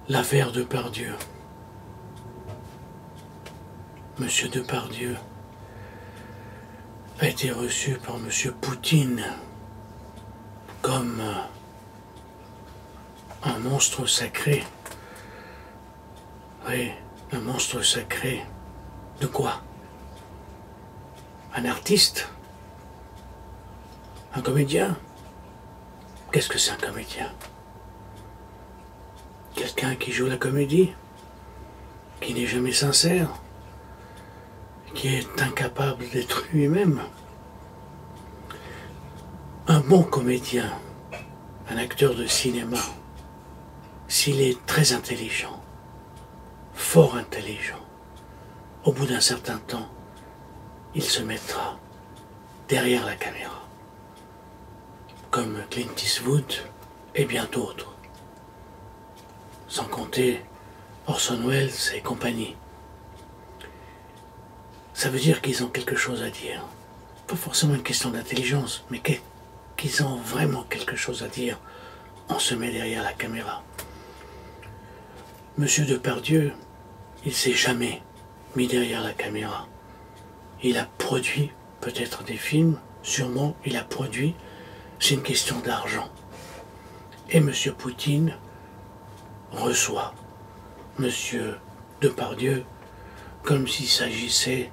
L'affaire Depardieu. Monsieur Depardieu a été reçu par Monsieur Poutine comme un monstre sacré. Oui, un monstre sacré. De quoi? Un artiste? Un comédien? Qu'est-ce que c'est un comédien? Quelqu'un qui joue la comédie, qui n'est jamais sincère, qui est incapable d'être lui-même. Un bon comédien, un acteur de cinéma, s'il est très intelligent, fort intelligent, au bout d'un certain temps, il se mettra derrière la caméra, comme Clint Eastwood et bien d'autres. Sans compter Orson Welles et compagnie. Ça veut dire qu'ils ont quelque chose à dire. Pas forcément une question d'intelligence, mais qu'ils ont vraiment quelque chose à dire. On se met derrière la caméra. Monsieur Depardieu, il s'est jamais mis derrière la caméra. Il a produit peut-être des films, sûrement il a produit, c'est une question d'argent. Et Monsieur Poutine reçoit Monsieur Depardieu comme s'il s'agissait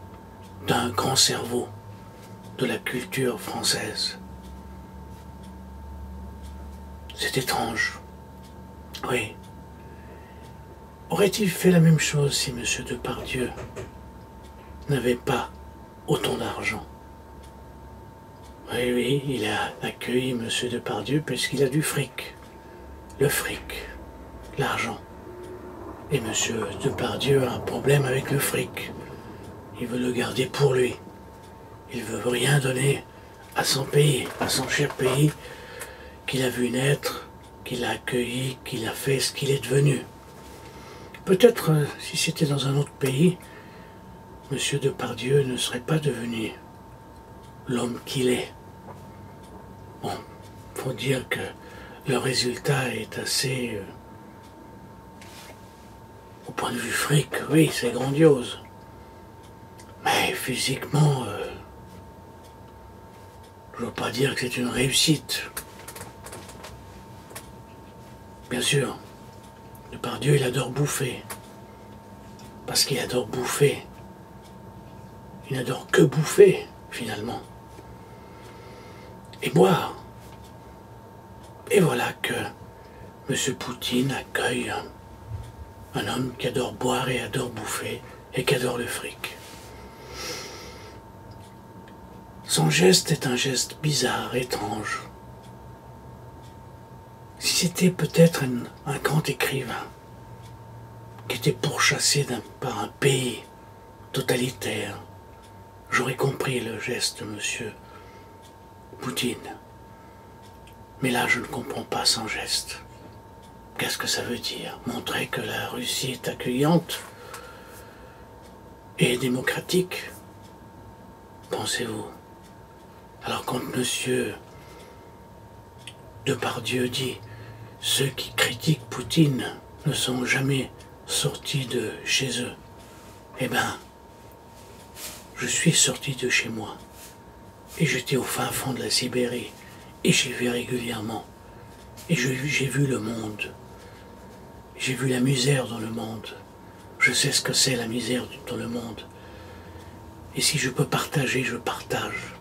d'un grand cerveau de la culture française. C'est étrange. Oui. Aurait-il fait la même chose si Monsieur Depardieu n'avait pas autant d'argent? Oui, oui, il a accueilli Monsieur Depardieu parce qu'il a du fric. Le fric. L'argent. Et Monsieur Depardieu a un problème avec le fric. Il veut le garder pour lui. Il veut rien donner à son pays, à son cher pays, qu'il a vu naître, qu'il a accueilli, qu'il a fait ce qu'il est devenu. Peut-être, si c'était dans un autre pays, Monsieur Depardieu ne serait pas devenu l'homme qu'il est. Bon, faut dire que le résultat est assez... au point de vue fric, oui, c'est grandiose. Mais physiquement, je ne veux pas dire que c'est une réussite. Bien sûr, Depardieu, il adore bouffer. Parce qu'il adore bouffer. Il n'adore que bouffer, finalement. Et boire. Et voilà que M. Poutine accueille un homme qui adore boire et adore bouffer et qui adore le fric. Son geste est un geste bizarre, étrange. Si c'était peut-être un grand écrivain qui était pourchassé par un pays totalitaire, j'aurais compris le geste de M. Poutine. Mais là, je ne comprends pas son geste. Qu'est-ce que ça veut dire? Montrer que la Russie est accueillante et démocratique? Pensez-vous? Alors quand M. Depardieu dit « Ceux qui critiquent Poutine ne sont jamais sortis de chez eux », eh bien, je suis sorti de chez moi. Et j'étais au fin fond de la Sibérie. Et j'y vais régulièrement. Et j'ai vu le monde. J'ai vu la misère dans le monde. Je sais ce que c'est la misère dans le monde. Et si je peux partager, je partage.